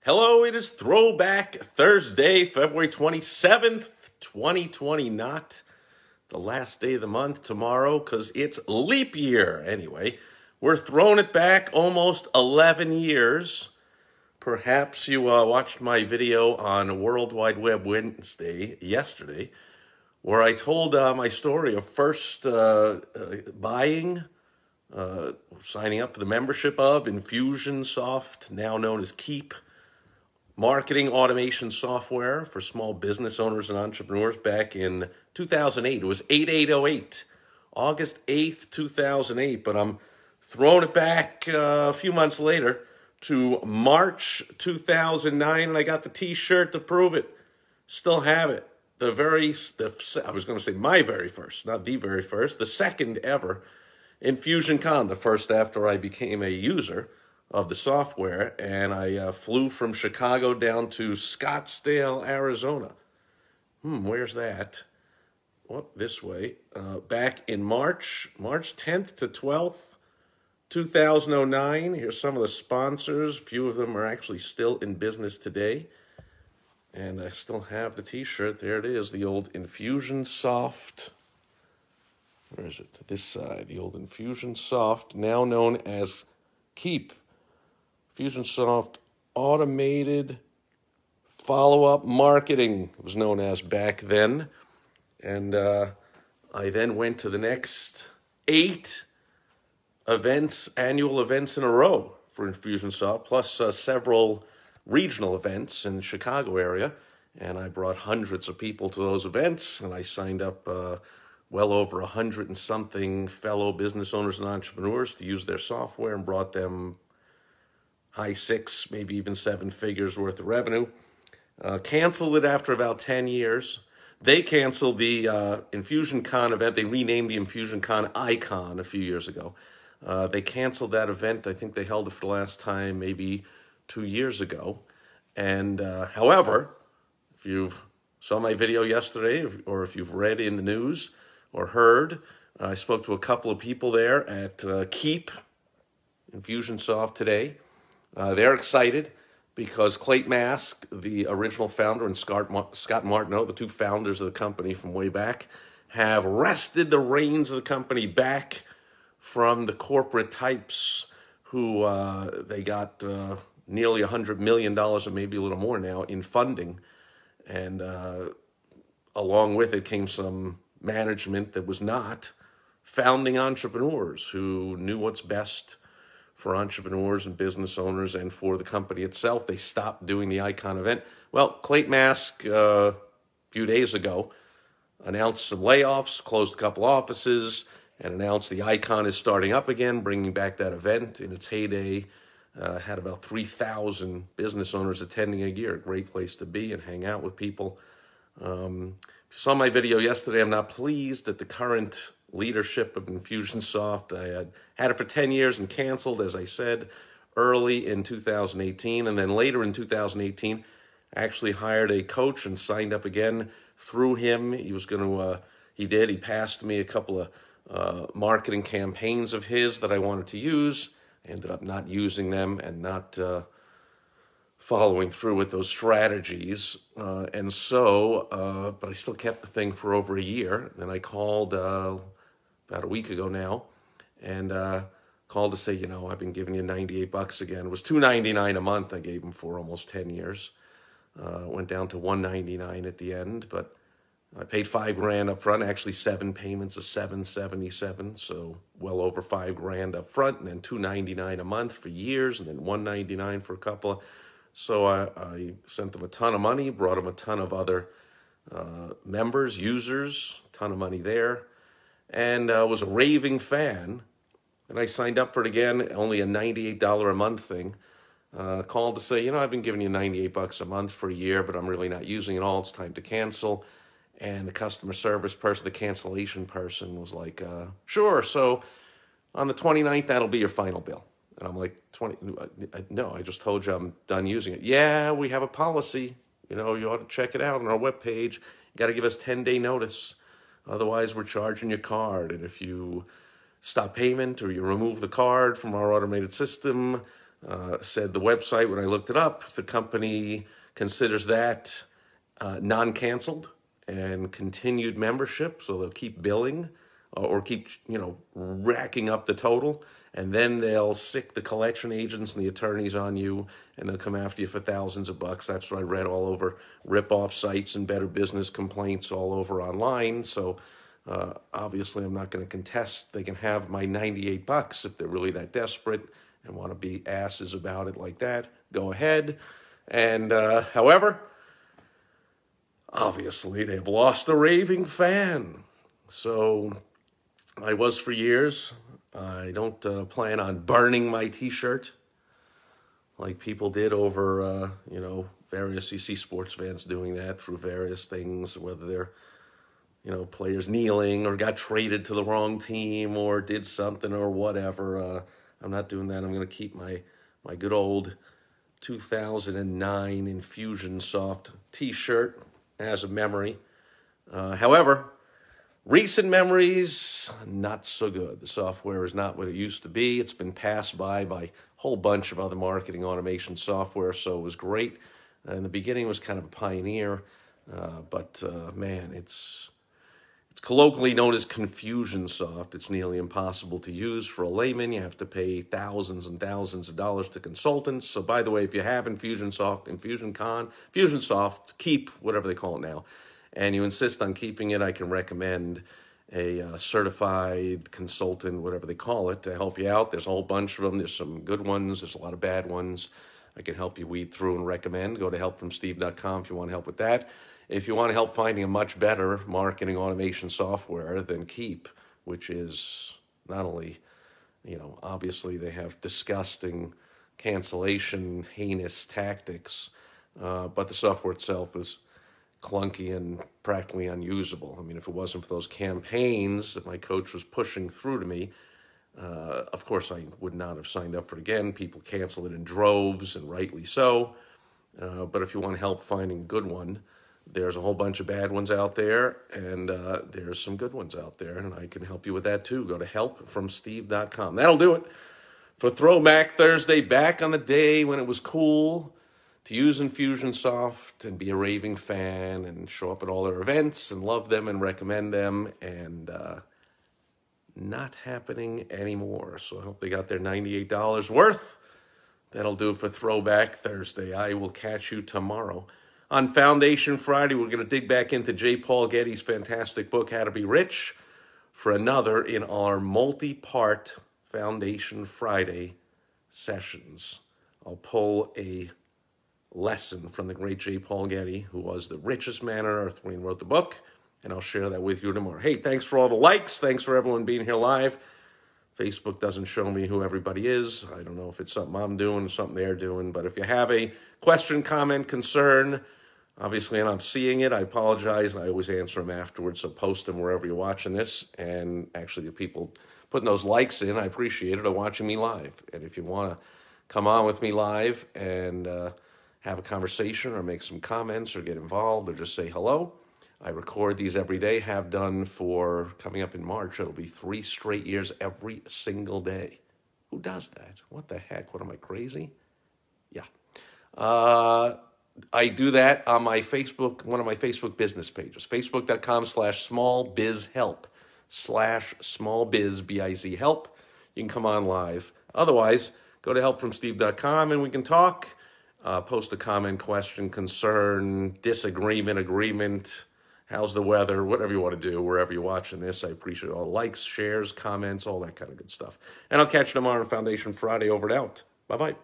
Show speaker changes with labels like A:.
A: Hello, it is Throwback Thursday, February 27th, 2020. Not the last day of the month tomorrow because it's leap year. Anyway, we're throwing it back almost 11 years. Perhaps you watched my video on World Wide Web Wednesday yesterday, where I told my story of first buying, signing up for the membership of Infusionsoft, now known as Keap, marketing automation software for small business owners and entrepreneurs back in 2008. It was 8808, August 8th, 2008. But I'm throwing it back a few months later to March 2009, and I got the t-shirt to prove it. Still have it. I was going to say my very first, not the very first, the second ever InfusionCon, the first after I became a user of the software, and I flew from Chicago down to Scottsdale, Arizona. Where's that? Well, this way. Back in March 10th to 12th, 2009. Here's some of the sponsors. A few of them are actually still in business today. And I still have the t-shirt. There it is, the old Infusionsoft. Where is it? To this side. The old Infusionsoft, now known as Keap. Infusionsoft Automated Follow-Up Marketing, it was known as back then. And I then went to the next 8 events, annual events in a row for Infusionsoft, plus several regional events in the Chicago area. And I brought hundreds of people to those events, and I signed up well over 100 and something fellow business owners and entrepreneurs to use their software, and brought them high 6, maybe even 7 figures worth of revenue. Canceled it after about 10 years. They canceled the InfusionCon event. They renamed the InfusionCon Icon a few years ago. They canceled that event. I think they held it for the last time maybe 2 years ago. And however, if you saw my video yesterday, or if you've read in the news or heard, I spoke to a couple of people there at Keap, Infusionsoft today. They're excited because Clayton Mask, the original founder, and Scott Martineau, the 2 founders of the company from way back, have wrested the reins of the company back from the corporate types who they got nearly $100 million, or maybe a little more now, in funding. And along with it came some management that was not founding entrepreneurs who knew what's best for entrepreneurs and business owners and for the company itself. They stopped doing the Icon event. Well, Clayton Mask, a few days ago, announced some layoffs, closed a couple offices, and announced the Icon is starting up again, bringing back that event in its heyday. Had about 3,000 business owners attending a year. A great place to be and hang out with people. If you saw my video yesterday, I'm not pleased at the current leadership of Infusionsoft. I had it for 10 years and canceled, as I said, early in 2018. And then later in 2018, I actually hired a coach and signed up again through him. He was going to, he passed me a couple of marketing campaigns of his that I wanted to use. I ended up not using them and not following through with those strategies. But I still kept the thing for over a year. Then I called about a week ago now, and called to say, you know, I've been giving you $98 again. It was $2.99 a month I gave him for almost 10 years. Went down to $1.99 at the end, but I paid $5,000 up front. Actually, 7 payments of $777, so well over $5,000 up front, and then $2.99 a month for years, and then $1.99 for a couple. So I sent them a ton of money, brought them a ton of other members, users, a ton of money there, and was a raving fan. And I signed up for it again, only a $98 a month thing. Called to say, you know, I've been giving you $98 a month for a year, but I'm really not using it all. It's time to cancel. And the customer service person, the cancellation person, was like, sure, so on the 29th, that'll be your final bill. And I'm like, no, I just told you I'm done using it. Yeah, we have a policy. You know, you ought to check it out on our webpage. You got to give us 10-day notice. Otherwise, we're charging your card. And if you stop payment or you remove the card from our automated system, said the website, when I looked it up, the company considers that non-canceled and continued membership, so they'll keep billing or keep, racking up the total, and then they'll sick the collection agents and the attorneys on you, and they'll come after you for thousands of bucks. That's what I read all over rip-off sites and Better Business complaints all over online. So obviously I'm not going to contest. They can have my 98 bucks if they're really that desperate and want to be asses about it like that. Go ahead. And however, obviously they've lost a raving fan. So I was for years. I don't plan on burning my t-shirt like people did over, various, you see sports fans doing that through various things, whether they're, players kneeling or got traded to the wrong team or did something or whatever. I'm not doing that. I'm going to keep my good old 2009 Infusionsoft t-shirt as a memory. However, recent memories, not so good. The software is not what it used to be. It's been passed by a whole bunch of other marketing automation software, so it was great. In the beginning, it was kind of a pioneer, but man, it's colloquially known as Confusionsoft. It's nearly impossible to use for a layman. You have to pay thousands and thousands of dollars to consultants. So by the way, if you have Infusionsoft Keap, whatever they call it now, and you insist on keeping it, I can recommend a certified consultant, whatever they call it, to help you out. There's a whole bunch of them. There's some good ones. There's a lot of bad ones. I can help you weed through and recommend. Go to helpfromsteve.com if you want help with that. If you want help finding a much better marketing automation software than Keap, which is not only, obviously they have disgusting cancellation, heinous tactics, but the software itself is clunky and practically unusable. I mean, if it wasn't for those campaigns that my coach was pushing through to me, of course I would not have signed up for it again. People cancel it in droves, and rightly so. But if you want help finding a good one, there's a whole bunch of bad ones out there, and there's some good ones out there, and I can help you with that too. Go to helpfromsteve.com. That'll do it for Throwback Thursday, back on the day when it was cool to use Infusionsoft and be a raving fan and show up at all their events and love them and recommend them, and not happening anymore. So I hope they got their $98 worth. That'll do it for Throwback Thursday. I will catch you tomorrow. On Foundation Friday, we're going to dig back into J. Paul Getty's fantastic book, How to Be Rich, for another in our multi-part Foundation Friday sessions. I'll pull a lesson from the great J. Paul Getty, who was the richest man on earth when he wrote the book, and I'll share that with you tomorrow. Hey, thanks for all the likes. Thanks for everyone being here live. Facebook doesn't show me who everybody is. I don't know if it's something I'm doing or something they're doing, but if you have a question, comment, concern, obviously, and I'm seeing it, I apologize. I always answer them afterwards, so post them wherever you're watching this. And actually, the people putting those likes in, I appreciate it, are watching me live. And if you want to come on with me live and have a conversation or make some comments or get involved or just say hello, I record these every day, have done for, coming up in March, it'll be 3 straight years every single day. Who does that? What the heck? What am I, crazy? Yeah. I do that on my Facebook, one of my Facebook business pages, facebook.com/smallbizhelp, /smallbiz, B-I-Z, help. You can come on live. Otherwise, go to helpfromsteve.com and we can talk. Post a comment, question, concern, disagreement, agreement, how's the weather, whatever you want to do, wherever you're watching this. I appreciate all the likes, shares, comments, all that kind of good stuff. And I'll catch you tomorrow on Foundation Friday. Over and out. Bye-bye.